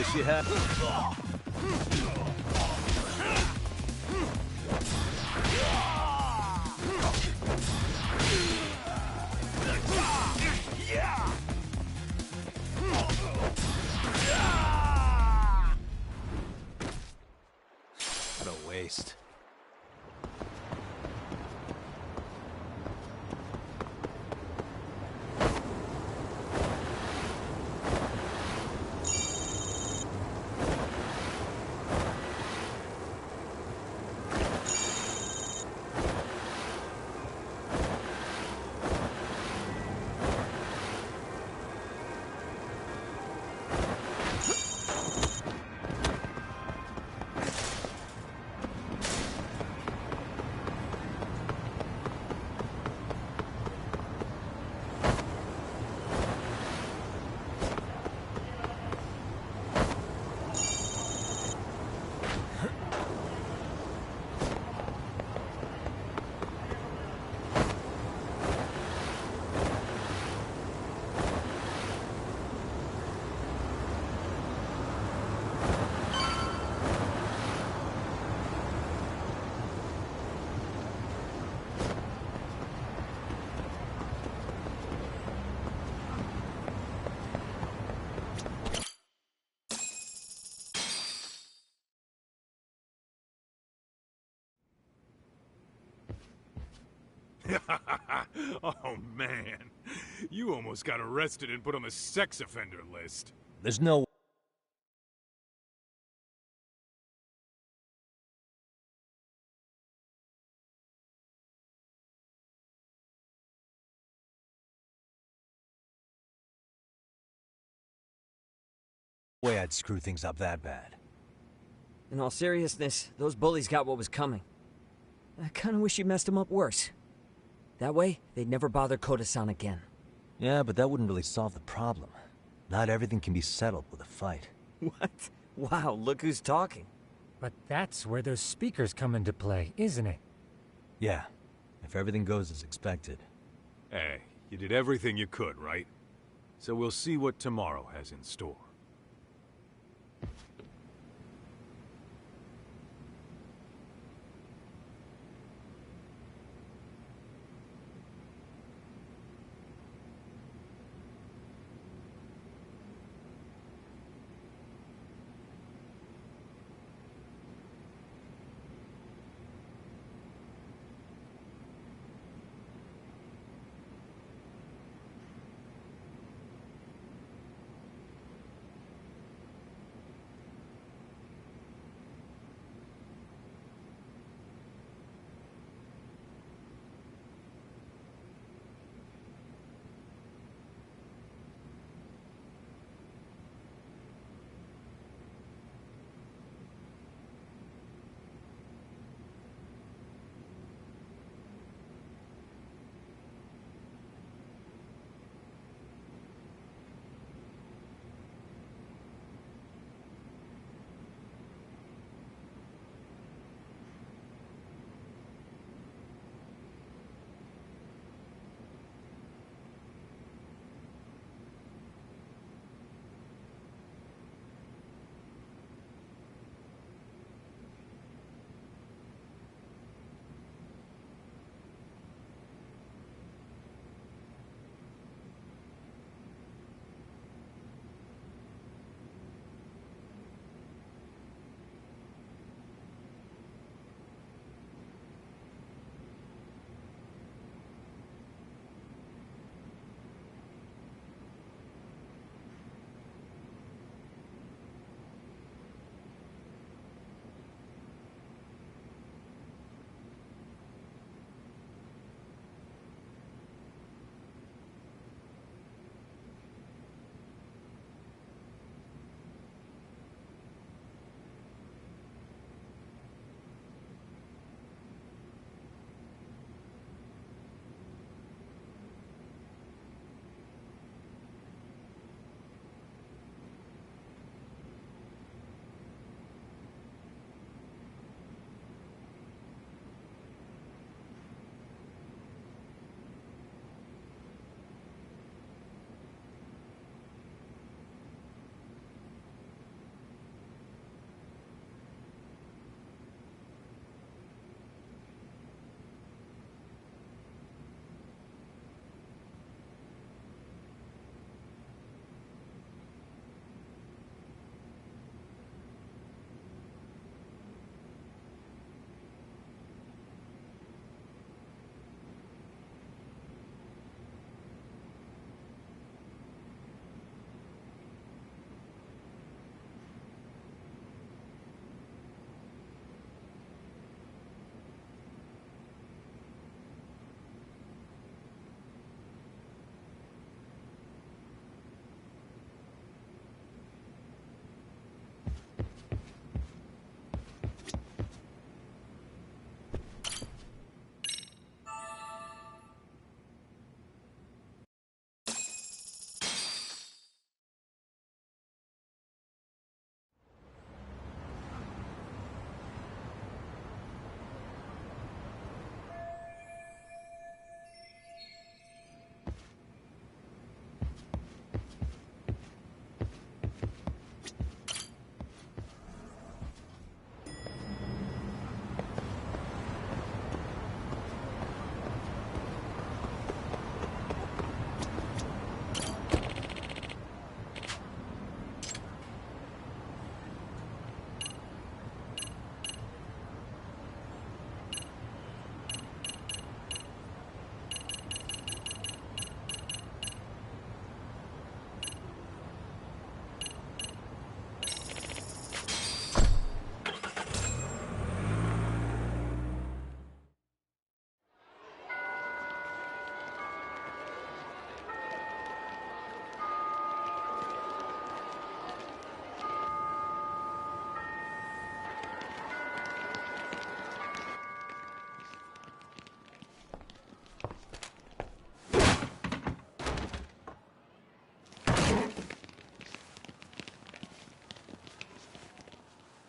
wish you had. What a waste. Oh, man. You almost got arrested and put on the sex offender list. There's no way I'd screw things up that bad. In all seriousness, those bullies got what was coming. I kinda wish you messed them up worse. That way, they'd never bother Koda-san again. Yeah, but that wouldn't really solve the problem. Not everything can be settled with a fight. What? Wow, look who's talking. But that's where those speakers come into play, isn't it? Yeah, if everything goes as expected. Hey, you did everything you could, right? So we'll see what tomorrow has in store.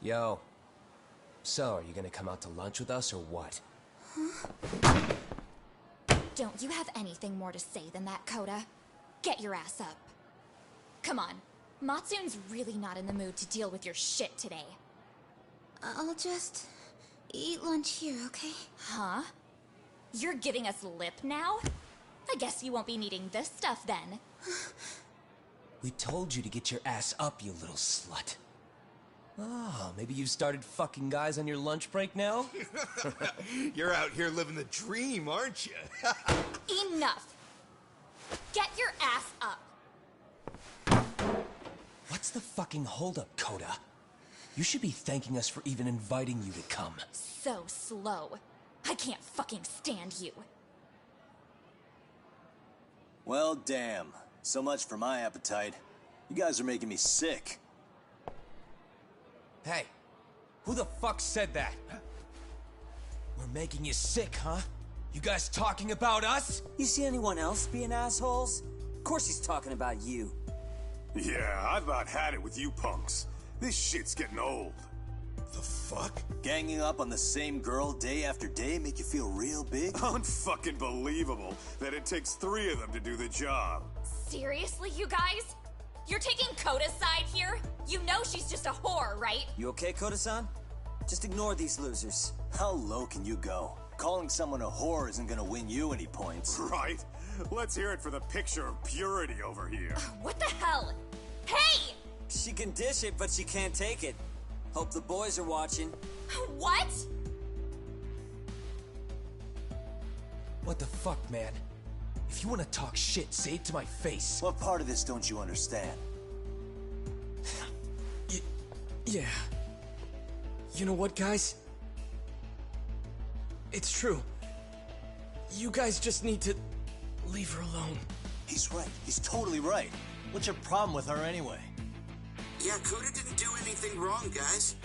Yo. So, are you gonna come out to lunch with us or what? Don't you have anything more to say than that, Coda? Get your ass up. Come on. Matsune's really not in the mood to deal with your shit today. I'll just eat lunch here, okay? Huh? You're giving us lip now? I guess you won't be needing this stuff then. We told you to get your ass up, you little slut. Oh, maybe you've started fucking guys on your lunch break now? You're out here living the dream, aren't you? Enough! Get your ass up! What's the fucking holdup, Coda? You should be thanking us for even inviting you to come. So slow. I can't fucking stand you. Well, damn. So much for my appetite. You guys are making me sick. Hey, who the fuck said that? We're making you sick, huh? You guys talking about us? You see anyone else being assholes? Of course he's talking about you. Yeah, I've about had it with you punks. This shit's getting old. The fuck? Ganging up on the same girl day after day make you feel real big? Unfucking believable that it takes 3 of them to do the job. Seriously, you guys? You're taking Coda's side here? You know she's just a whore, right? You okay, Koda-san? Just ignore these losers. How low can you go? Calling someone a whore isn't gonna win you any points. Right? Let's hear it for the picture of purity over here. What the hell? Hey! She can dish it, but she can't take it. Hope the boys are watching. What? What the fuck, man? If you want to talk shit, say it to my face. What part of this don't you understand? Yeah. You know what, guys? It's true. You guys just need to leave her alone. He's right. He's totally right. What's your problem with her anyway? Yeah, Coda didn't do anything wrong, guys.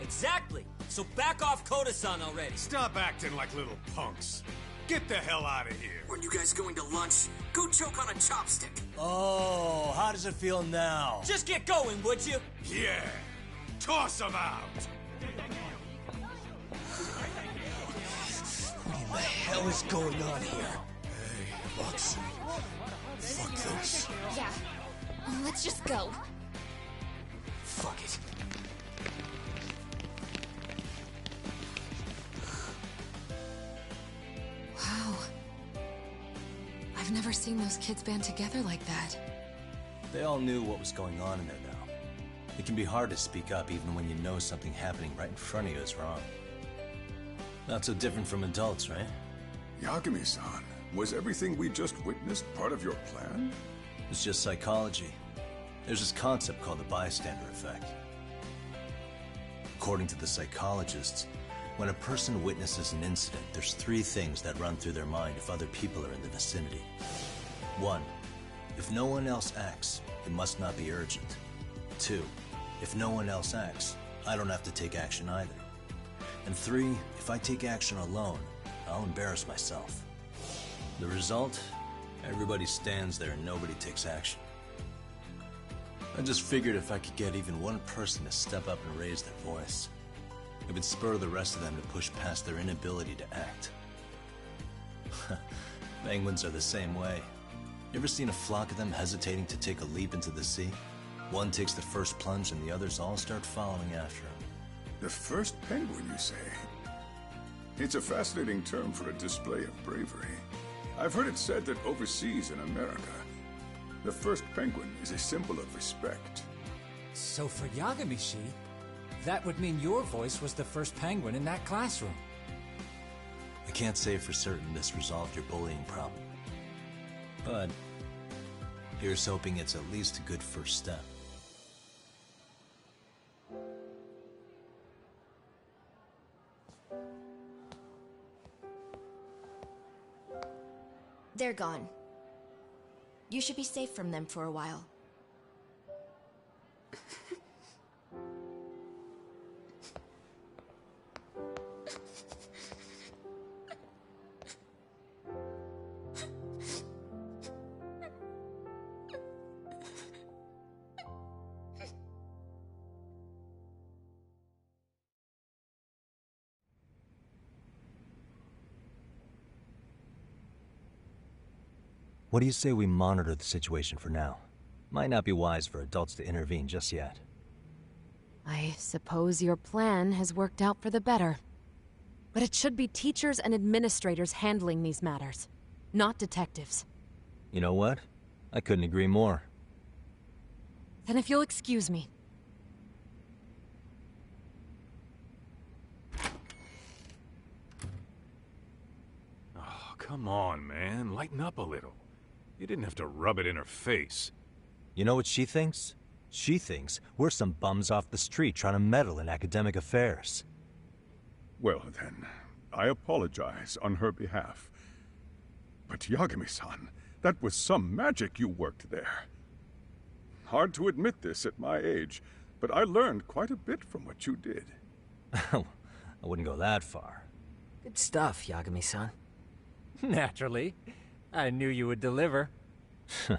Exactly. So back off Koda-san already. Stop acting like little punks. Get the hell out of here. When you guys going to lunch, go choke on a chopstick. Oh, how does it feel now? Just get going, would you? Yeah. Toss them out. What in the hell is going on here? Hey, Matsu. Fuck this. Yeah. Let's just go. Fuck it. Wow. I've never seen those kids band together like that. They all knew what was going on in there now. It can be hard to speak up even when you know something happening right in front of you is wrong. Not so different from adults, right? Yagami-san, was everything we just witnessed part of your plan? It's just psychology. There's this concept called the bystander effect. According to the psychologists, when a person witnesses an incident, there's 3 things that run through their mind if other people are in the vicinity. 1. If no one else acts, it must not be urgent. 2. If no one else acts, I don't have to take action either. And 3. If I take action alone, I'll embarrass myself. The result? Everybody stands there and nobody takes action. I just figured if I could get even one person to step up and raise their voice, it would spur the rest of them to push past their inability to act. Penguins are the same way. You ever seen a flock of them hesitating to take a leap into the sea? One takes the first plunge and the others all start following after him. The first penguin, you say? It's a fascinating term for a display of bravery. I've heard it said that overseas in America, the first penguin is a symbol of respect. So for Yagami-shi, that would mean your voice was the first penguin in that classroom. I can't say for certain this resolved your bullying problem. But here's hoping it's at least a good first step. They're gone. You should be safe from them for a while. What do you say we monitor the situation for now? Might not be wise for adults to intervene just yet. I suppose your plan has worked out for the better. But it should be teachers and administrators handling these matters, not detectives. You know what? I couldn't agree more. Then if you'll excuse me. Oh, come on, man. Lighten up a little. You didn't have to rub it in her face. You know what she thinks? She thinks we're some bums off the street trying to meddle in academic affairs. Well then, I apologize on her behalf. But Yagami-san, that was some magic you worked there. Hard to admit this at my age, but I learned quite a bit from what you did. I wouldn't go that far. Good stuff, Yagami-san. Naturally. I knew you would deliver. Huh?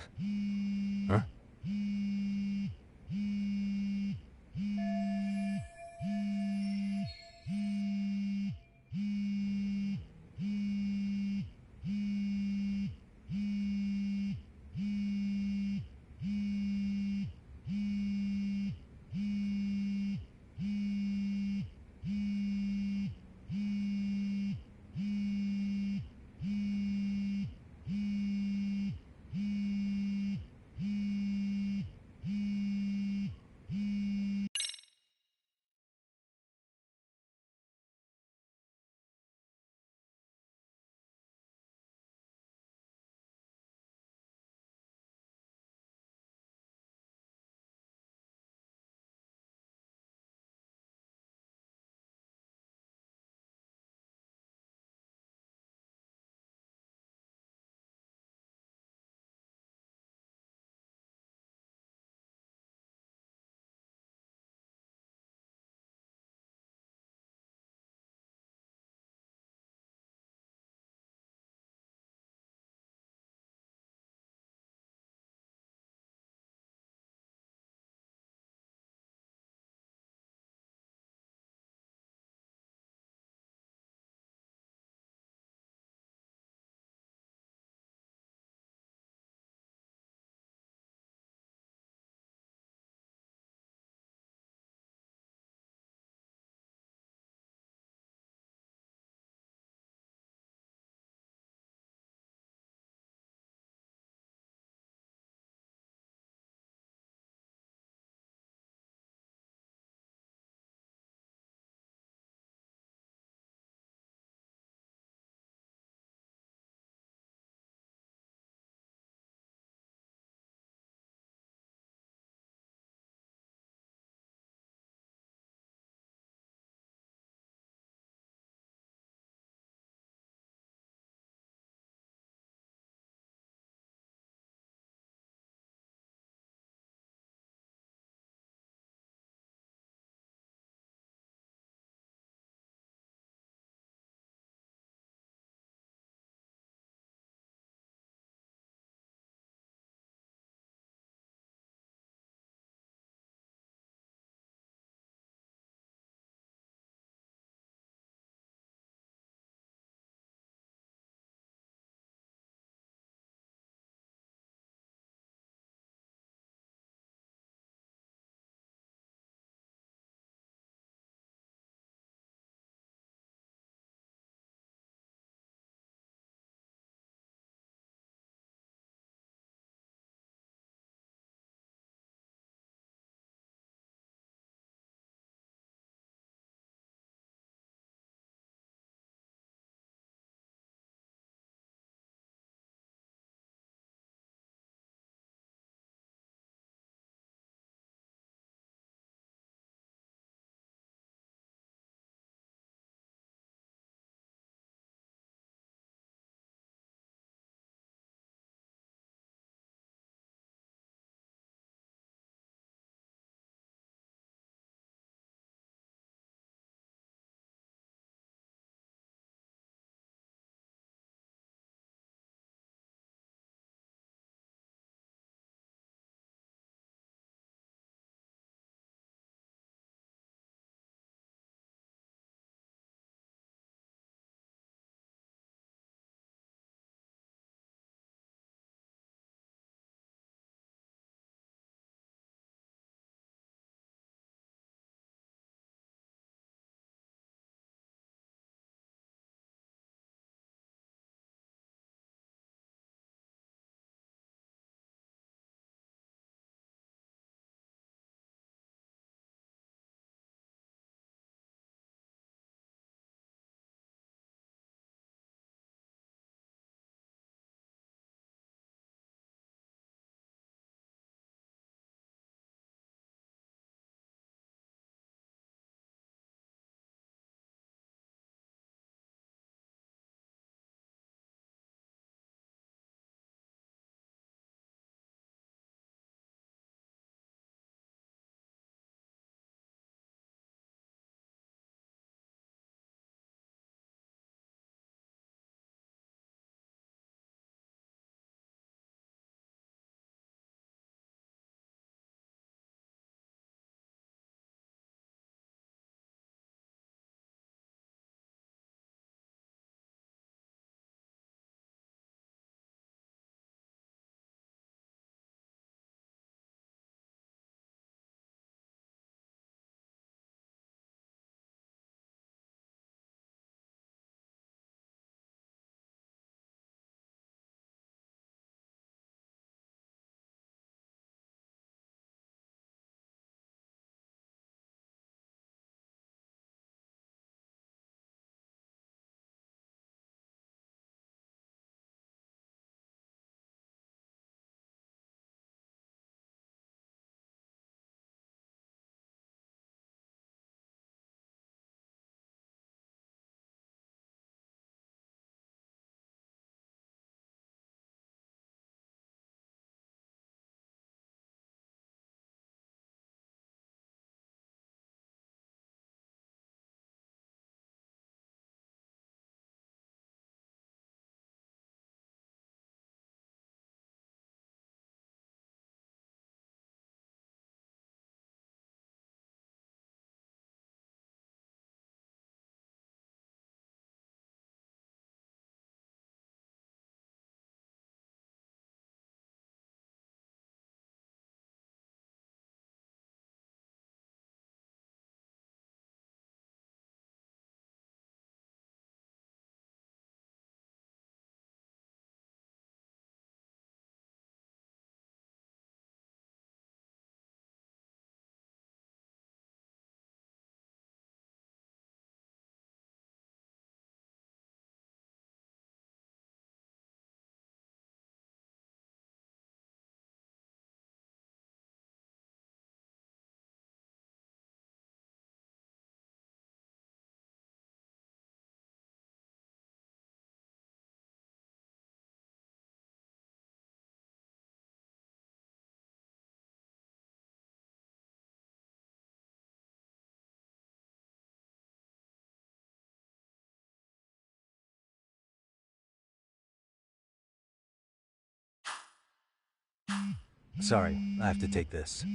Sorry, I have to take this.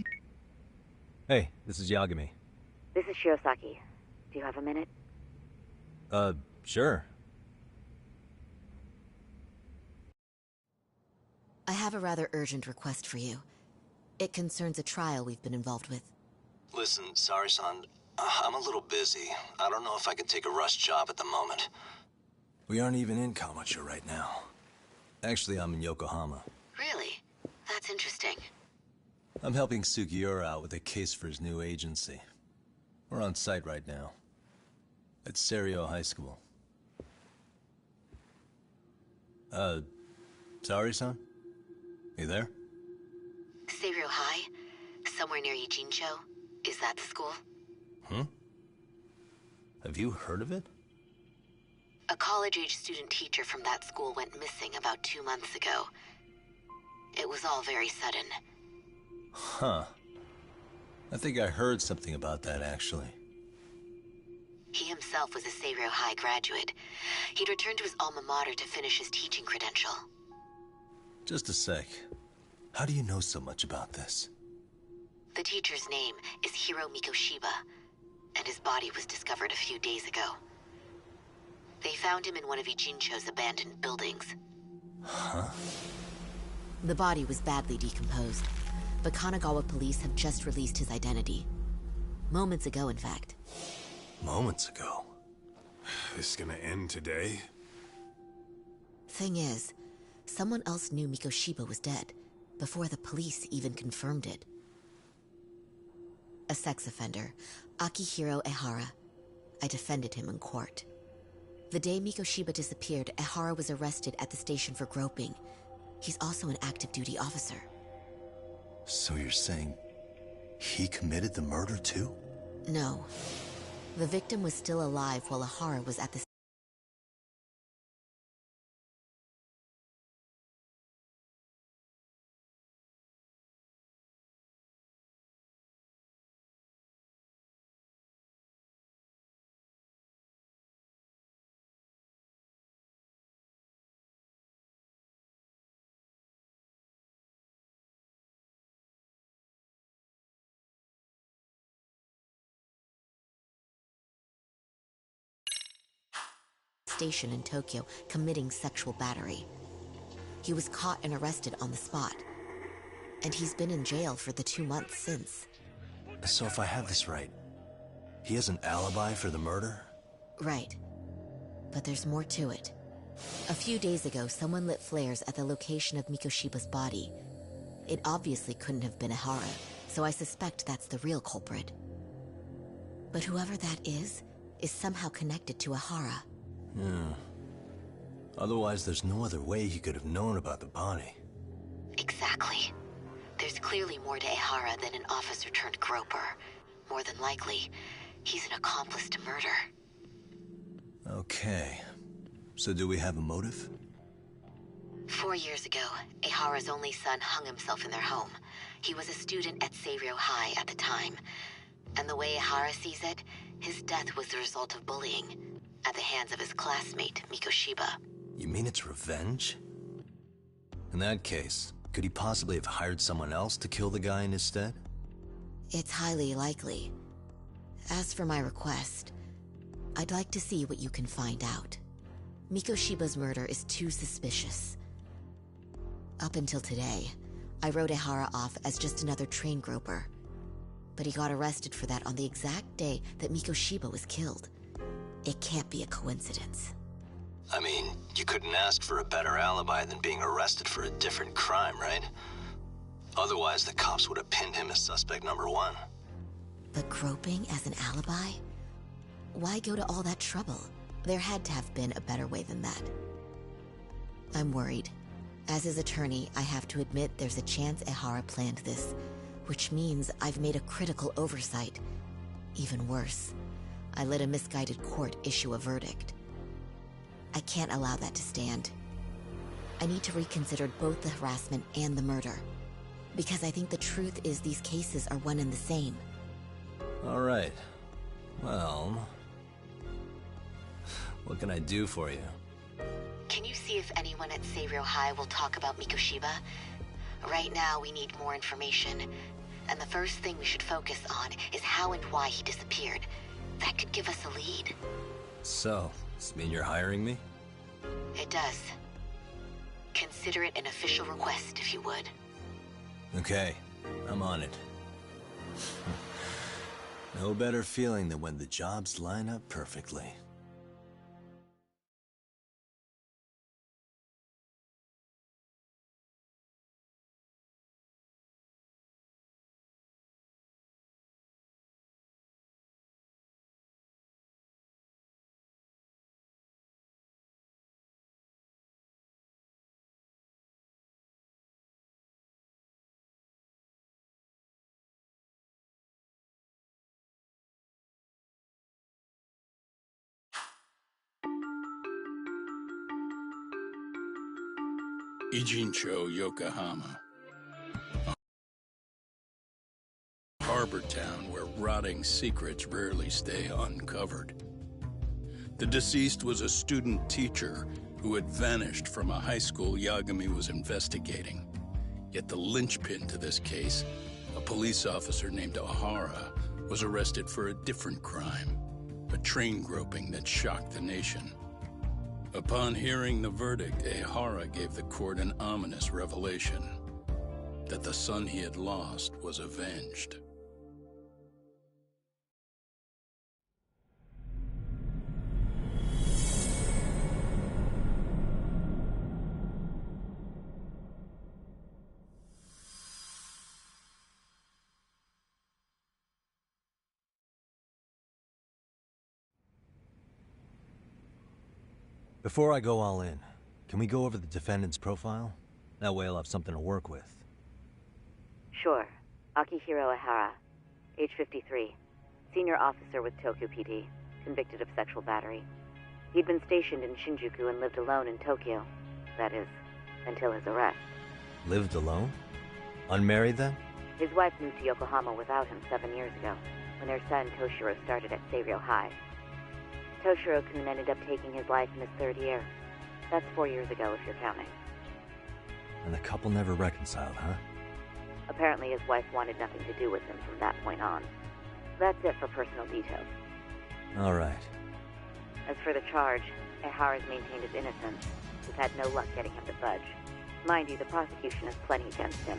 Hey, this is Yagami. This is Shirosaki. Do you have a minute? Sure. I have a rather urgent request for you. It concerns a trial we've been involved with. Listen, Sari-san, I'm a little busy. I don't know if I could take a rush job at the moment. We aren't even in Kawachi right now. Actually, I'm in Yokohama. Really? That's interesting. I'm helping Sugiura out with a case for his new agency. We're on site right now. At Serio High School. Sari-san? You there? Serio High? Somewhere near Ijincho? Is that the school? Have you heard of it? A college-age student teacher from that school went missing about 2 months ago. It was all very sudden. Huh. I think I heard something about that, actually. He himself was a Serio High graduate. He'd returned to his alma mater to finish his teaching credential. Just a sec. How do you know so much about this? The teacher's name is Hiro Mikoshiba, and his body was discovered a few days ago. They found him in one of Ijincho's abandoned buildings. Huh? The body was badly decomposed, but Kanagawa police have just released his identity. Moments ago, in fact. Moments ago? This gonna end today? Thing is, someone else knew Mikoshiba was dead, before the police even confirmed it. A sex offender, Akihiro Ehara. I defended him in court. The day Mikoshiba disappeared, Ehara was arrested at the station for groping. He's also an active duty officer. So you're saying he committed the murder too? No. The victim was still alive while Ehara was at the station in Tokyo committing sexual battery. He was caught and arrested on the spot. And he's been in jail for the 2 months since. So if I have this right, he has an alibi for the murder? Right. But there's more to it. A few days ago, someone lit flares at the location of Mikoshiba's body. It obviously couldn't have been Ehara, so I suspect that's the real culprit. But whoever that is somehow connected to Ehara. Yeah. Otherwise, there's no other way he could have known about the body. Exactly. There's clearly more to Ehara than an officer turned groper. More than likely, he's an accomplice to murder. Okay. So do we have a motive? 4 years ago, Ehara's only son hung himself in their home. He was a student at Serio High at the time. And the way Ehara sees it, his death was the result of bullying at the hands of his classmate, Mikoshiba. You mean it's revenge? In that case, could he possibly have hired someone else to kill the guy in his stead? It's highly likely. As for my request, I'd like to see what you can find out. Mikoshiba's murder is too suspicious. Up until today, I wrote Ehara off as just another train groper. But he got arrested for that on the exact day that Mikoshiba was killed. It can't be a coincidence. I mean, you couldn't ask for a better alibi than being arrested for a different crime, right? Otherwise, the cops would have pinned him as suspect number 1. But groping as an alibi? Why go to all that trouble? There had to have been a better way than that. I'm worried. As his attorney, I have to admit there's a chance Ehara planned this, which means I've made a critical oversight. Even worse, I let a misguided court issue a verdict. I can't allow that to stand. I need to reconsider both the harassment and the murder. Because I think the truth is these cases are one and the same. All right. Well, what can I do for you? Can you see if anyone at Serio High will talk about Mikoshiba? Right now, we need more information. And the first thing we should focus on is how and why he disappeared. That could give us a lead. So, does this mean you're hiring me? It does. Consider it an official request, if you would. Okay, I'm on it. No better feeling than when the jobs line up perfectly. Ijincho, Yokohama. A harbor town where rotting secrets rarely stay uncovered. The deceased was a student teacher who had vanished from a high school Yagami was investigating. Yet the linchpin to this case, a police officer named Ohara, was arrested for a different crime, a train groping that shocked the nation. Upon hearing the verdict, Ehara gave the court an ominous revelation, that the son he had lost was avenged. Before I go all in, can we go over the defendant's profile? That way I'll have something to work with. Sure. Akihiro Ehara, age 53, senior officer with Tokyo PD, convicted of sexual battery. He'd been stationed in Shinjuku and lived alone in Tokyo. That is, until his arrest. Lived alone? Unmarried then? His wife moved to Yokohama without him 7 years ago, when their son Toshiro started at Seiryō High. Toshiro-kun ended up taking his life in his 3rd year. That's 4 years ago, if you're counting. And the couple never reconciled, huh? Apparently his wife wanted nothing to do with him from that point on. That's it for personal details. All right. As for the charge, Ehara's maintained his innocence. We've had no luck getting him to budge. Mind you, the prosecution has plenty against him.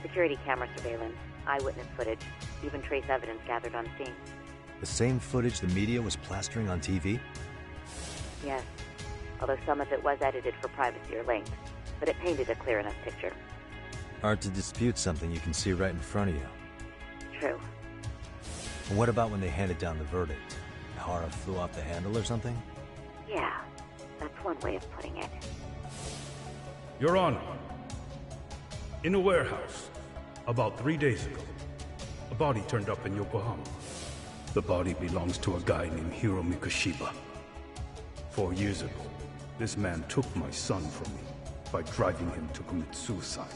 Security camera surveillance, eyewitness footage, even trace evidence gathered on scene. The same footage the media was plastering on TV? Yes, although some of it was edited for privacy or length, but it painted a clear enough picture. Hard to dispute something you can see right in front of you. True. And what about when they handed down the verdict? Ehara flew off the handle or something? Yeah, that's one way of putting it. Your Honor, in a warehouse, about 3 days ago, a body turned up in Yokohama. The body belongs to a guy named Hiro Mikoshiba. 4 years ago, this man took my son from me by driving him to commit suicide.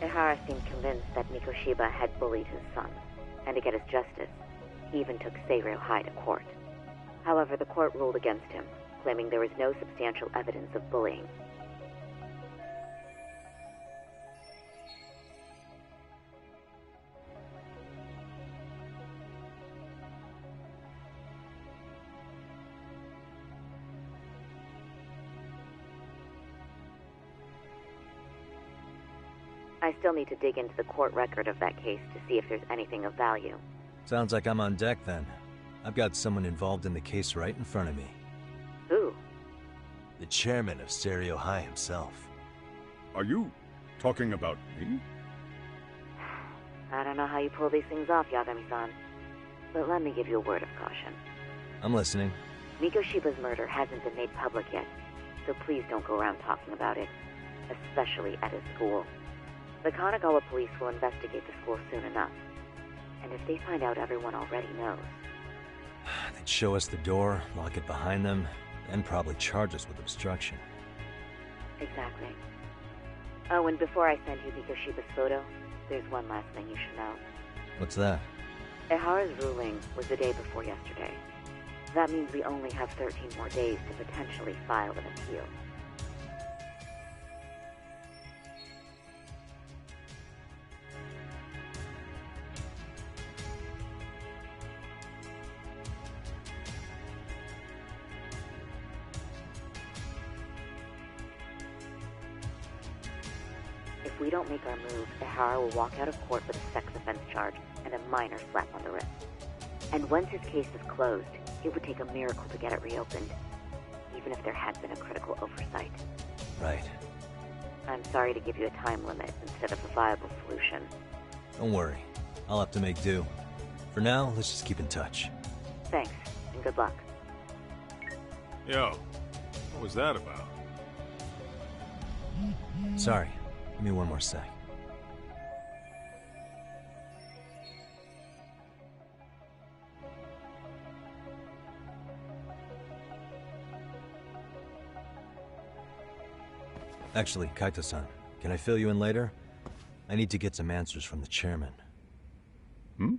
Ehara seemed convinced that Mikoshiba had bullied his son, and to get his justice, he even took Seiryō High to court. However, the court ruled against him, claiming there was no substantial evidence of bullying. I still need to dig into the court record of that case to see if there's anything of value. Sounds like I'm on deck then. I've got someone involved in the case right in front of me. Who? The chairman of Seiryō High himself. Are you talking about me? I don't know how you pull these things off, Yagami-san, but let me give you a word of caution. I'm listening. Mikoshiba's murder hasn't been made public yet, so please don't go around talking about it, especially at his school. The Kanagawa police will investigate the school soon enough, and if they find out everyone already knows... They'd show us the door, lock it behind them, then probably charge us with obstruction. Exactly. Oh, and before I send you Mikoshiba's photo, there's one last thing you should know. What's that? Ehara's ruling was the day before yesterday. That means we only have 13 more days to potentially file an appeal. we don't make our move, Ihara will walk out of court with a sex offense charge and a minor slap on the wrist. And once his case is closed, it would take a miracle to get it reopened, even if there had been a critical oversight. Right. I'm sorry to give you a time limit instead of a viable solution. Don't worry. I'll have to make do. For now, let's just keep in touch. Thanks, and good luck. Yo, what was that about? Sorry. Give me one more sec. Actually, Kaito-san, can I fill you in later? I need to get some answers from the chairman. Hmm?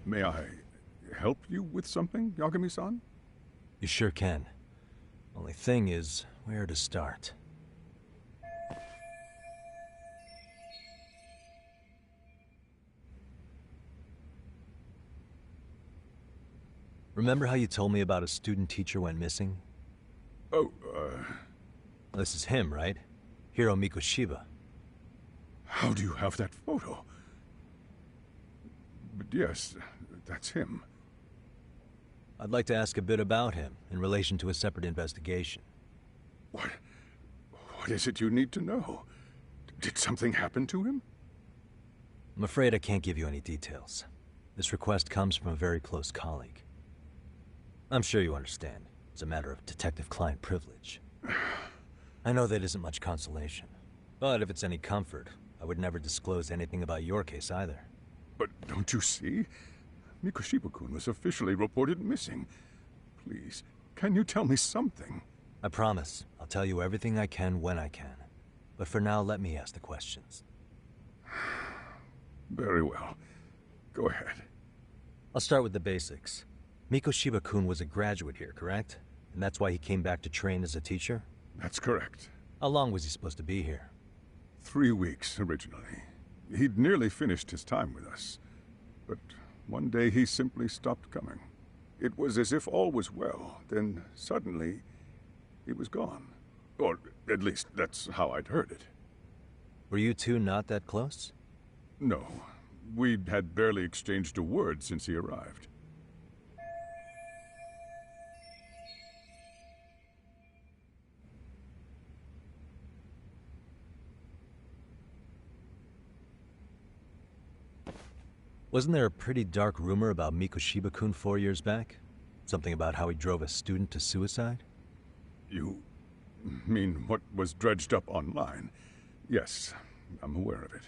May I help you with something, Yagami-san? You sure can. Only thing is, where to start? Remember how you told me about a student teacher went missing? Oh, This is him, right? Hiro Mikoshiba. How do you have that photo? But yes, that's him. I'd like to ask a bit about him in relation to a separate investigation. What is it you need to know? Did something happen to him? I'm afraid I can't give you any details. This request comes from a very close colleague. I'm sure you understand. It's a matter of detective-client privilege. I know that isn't much consolation. But if it's any comfort, I would never disclose anything about your case either. But don't you see? Mikoshiba-kun was officially reported missing. Please, can you tell me something? I promise. I'll tell you everything I can when I can. But for now, let me ask the questions. Very well. Go ahead. I'll start with the basics. Mikoshiba-kun was a graduate here, correct? And that's why he came back to train as a teacher? That's correct. How long was he supposed to be here? 3 weeks, originally. He'd nearly finished his time with us. But one day he simply stopped coming. It was as if all was well, then suddenly he was gone. Or at least that's how I'd heard it. Were you two not that close? No. We'd had barely exchanged a word since he arrived. Wasn't there a pretty dark rumor about Mikoshiba-kun 4 years back? Something about how he drove a student to suicide? You mean what was dredged up online? Yes, I'm aware of it.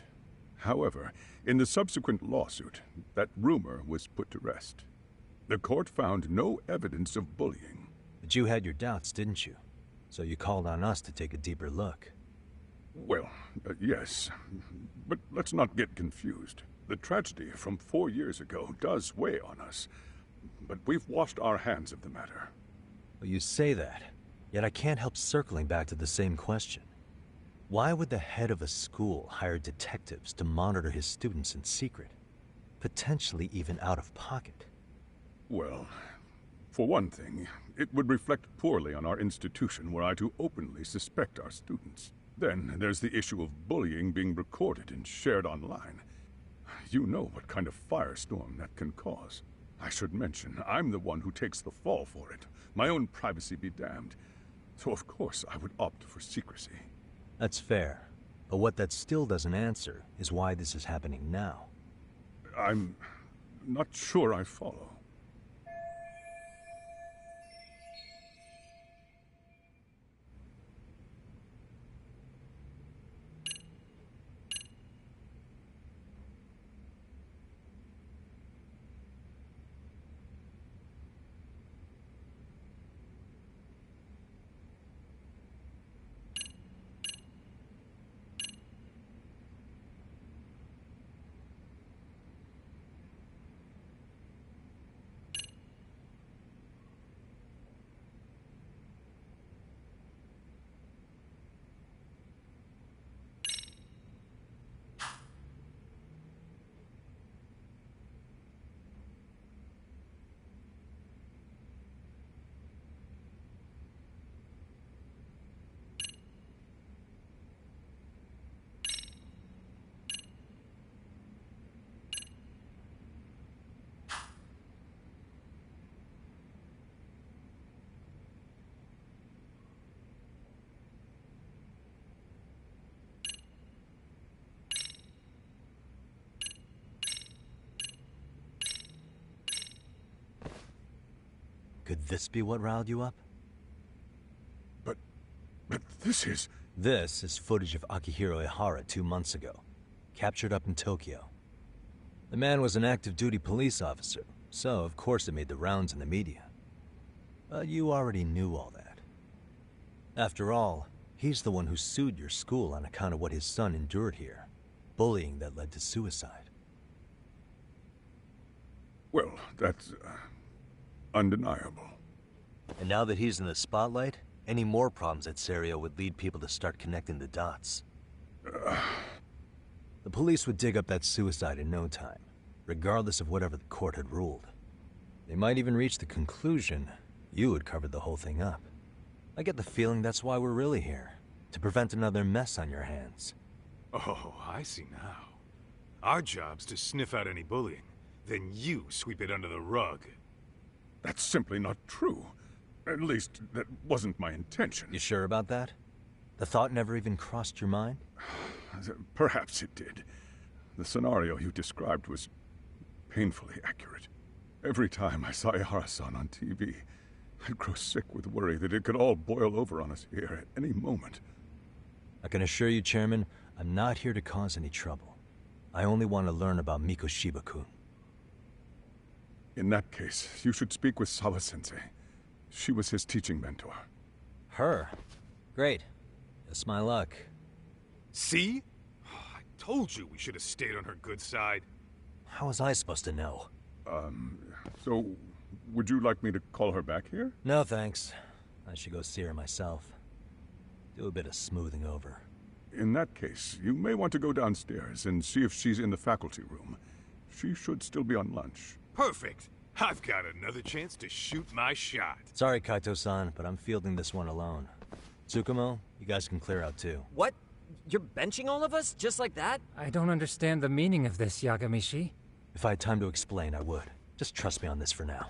However, in the subsequent lawsuit, that rumor was put to rest. The court found no evidence of bullying. But you had your doubts, didn't you? So you called on us to take a deeper look. Well, yes. But let's not get confused. The tragedy from 4 years ago does weigh on us. But we've washed our hands of the matter. Well, you say that, yet I can't help circling back to the same question. Why would the head of a school hire detectives to monitor his students in secret? Potentially even out of pocket. Well, for one thing, it would reflect poorly on our institution were I to openly suspect our students. Then there's the issue of bullying being recorded and shared online. You know what kind of firestorm that can cause. I should mention, I'm the one who takes the fall for it. My own privacy be damned. So of course I would opt for secrecy. That's fair. But what that still doesn't answer is why this is happening now. I'm not sure I follow. Could this be what riled you up? But this is... This is footage of Akihiro Ihara 2 months ago, captured up in Tokyo. The man was an active duty police officer, so of course it made the rounds in the media. But you already knew all that. After all, he's the one who sued your school on account of what his son endured here. Bullying that led to suicide. Well, that's undeniable. And now that he's in the spotlight, any more problems at Serio would lead people to start connecting the dots. The police would dig up that suicide in no time, regardless of whatever the court had ruled. They might even reach the conclusion you had covered the whole thing up. I get the feeling that's why we're really here, to prevent another mess on your hands. Oh, I see now. Our job's to sniff out any bullying, then you sweep it under the rug. That's simply not true. At least, that wasn't my intention. You sure about that? The thought never even crossed your mind? Perhaps it did. The scenario you described was painfully accurate. Every time I saw Ihara-san on TV, I'd grow sick with worry that it could all boil over on us here at any moment. I can assure you, Chairman, I'm not here to cause any trouble. I only want to learn about Mikoshiba-kun. In that case, you should speak with Sawa-sensei. She was his teaching mentor. Her? Great. That's my luck. See? I told you we should have stayed on her good side. How was I supposed to know? So, would you like me to call her back here? No, thanks. I should go see her myself. Do a bit of smoothing over. In that case, you may want to go downstairs and see if she's in the faculty room. She should still be on lunch. Perfect. I've got another chance to shoot my shot. Sorry, Kaito-san, but I'm fielding this one alone. Tsukumo, you guys can clear out too. What? You're benching all of us? Just like that? I don't understand the meaning of this, Yagamishi. If I had time to explain, I would. Just trust me on this for now.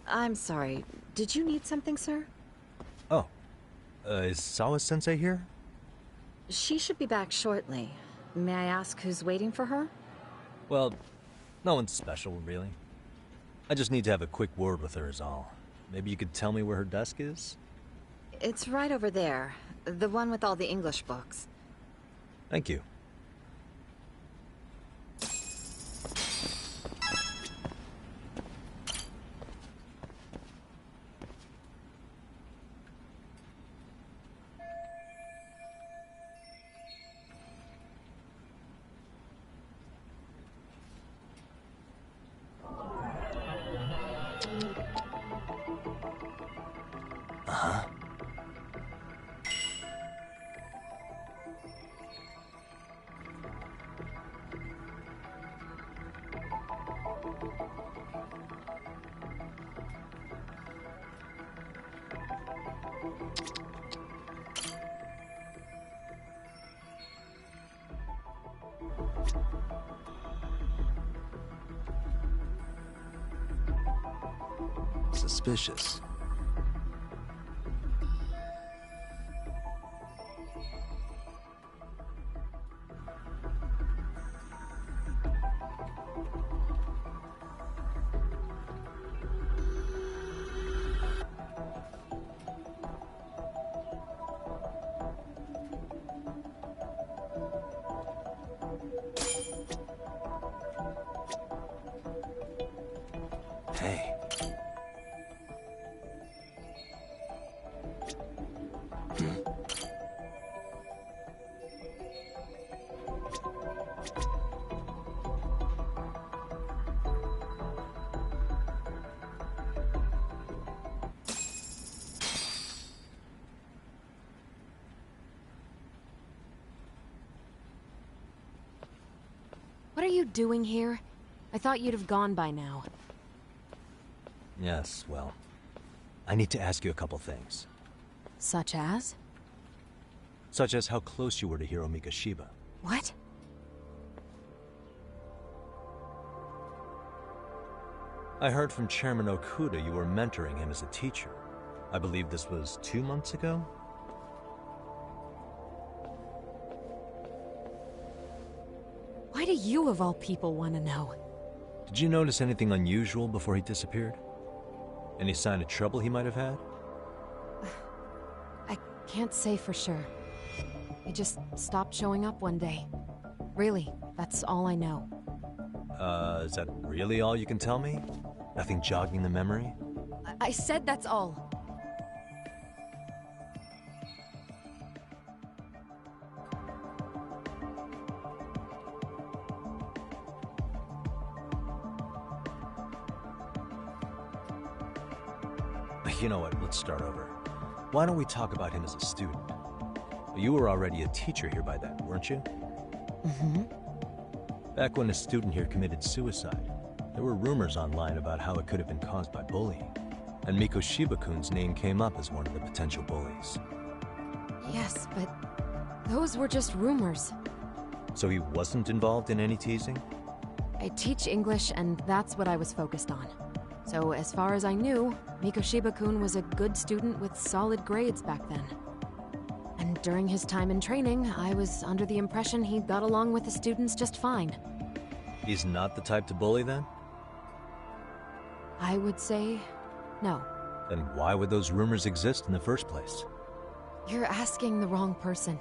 I'm sorry. Did you need something, sir? Oh. Is Sawa-sensei here? She should be back shortly. May I ask who's waiting for her? Well, no one's special, really. I just need to have a quick word with her is all. Maybe you could tell me where her desk is? It's right over there. The one with all the English books. Thank you. Suspicious. Hey. you doing here? I thought you'd have gone by now. Yes, well, I need to ask you a couple things. Such as? Such as how close you were to Hiro Mikoshiba. What? I heard from Chairman Okuda you were mentoring him as a teacher. I believe this was 2 months ago? Why do you, of all people, want to know? Did you notice anything unusual before he disappeared? Any sign of trouble he might have had? I can't say for sure. He just stopped showing up one day. Really, that's all I know. Is that really all you can tell me? Nothing jogging the memory? I said that's all. You know what, let's start over. Why don't we talk about him as a student? You were already a teacher here by then, weren't you? Mm-hmm. Back when a student here committed suicide, there were rumors online about how it could have been caused by bullying. And Mikoshiba-kun's name came up as one of the potential bullies. Yes, but those were just rumors. So he wasn't involved in any teasing? I teach English, and that's what I was focused on. So as far as I knew, Mikoshiba-kun was a good student with solid grades back then. And during his time in training, I was under the impression he got along with the students just fine. He's not the type to bully then? I would say no. Then why would those rumors exist in the first place? You're asking the wrong person.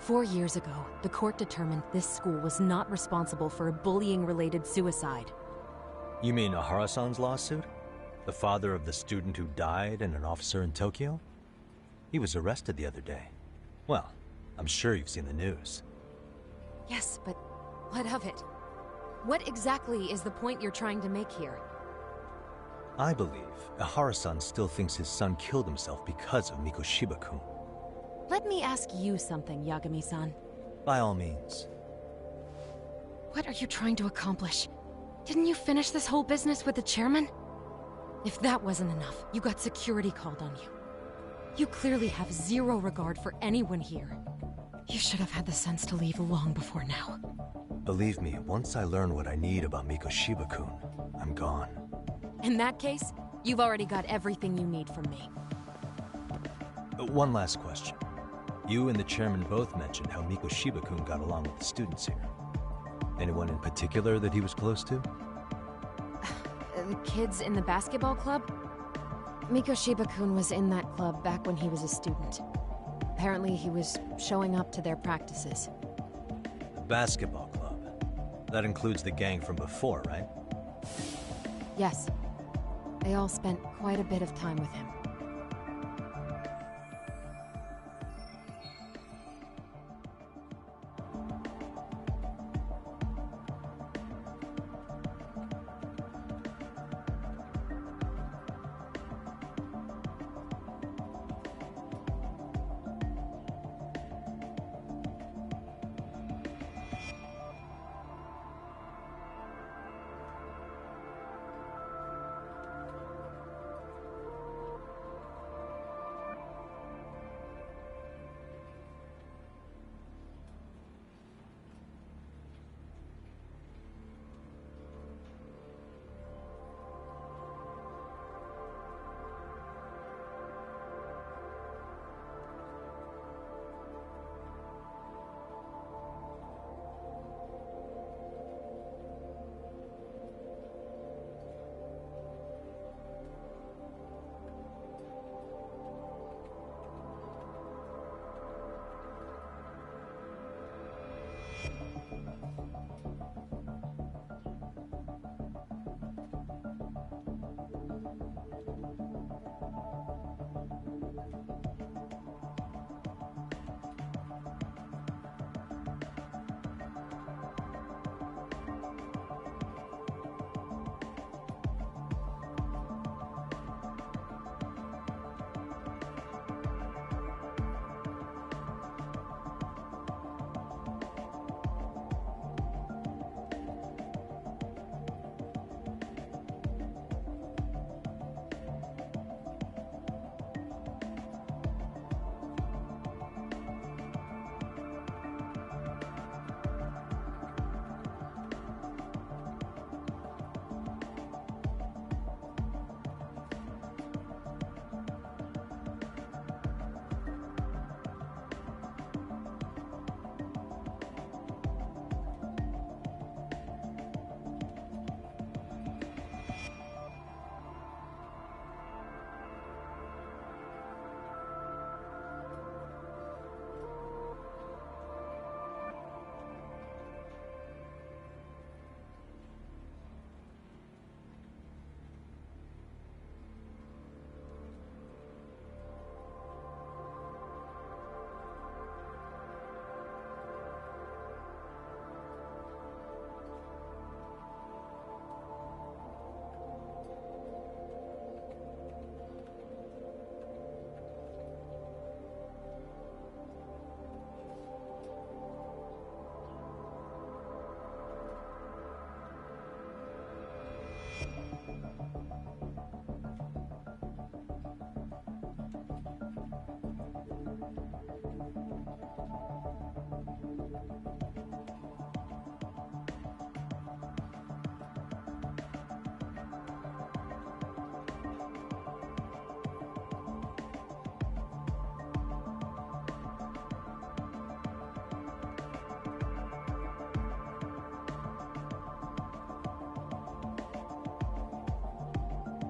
"4 years ago, the court determined this school was not responsible for a bullying-related suicide." You mean Ahara-san's lawsuit? The father of the student who died and an officer in Tokyo? He was arrested the other day. Well, I'm sure you've seen the news. Yes, but what of it? What exactly is the point you're trying to make here? I believe Ahara-san still thinks his son killed himself because of Mikoshiba-kun. Let me ask you something, Yagami-san. By all means. What are you trying to accomplish? Didn't you finish this whole business with the chairman? If that wasn't enough, you got security called on you. You clearly have zero regard for anyone here. You should have had the sense to leave long before now. Believe me, once I learn what I need about Mikoshiba-kun, I'm gone. In that case, you've already got everything you need from me. One last question. You and the chairman both mentioned how Mikoshiba-kun got along with the students here. Anyone in particular that he was close to? The kids in the basketball club? Mikoshiba-kun was in that club back when he was a student. Apparently he was showing up to their practices. The basketball club? That includes the gang from before, right? Yes. They all spent quite a bit of time with him.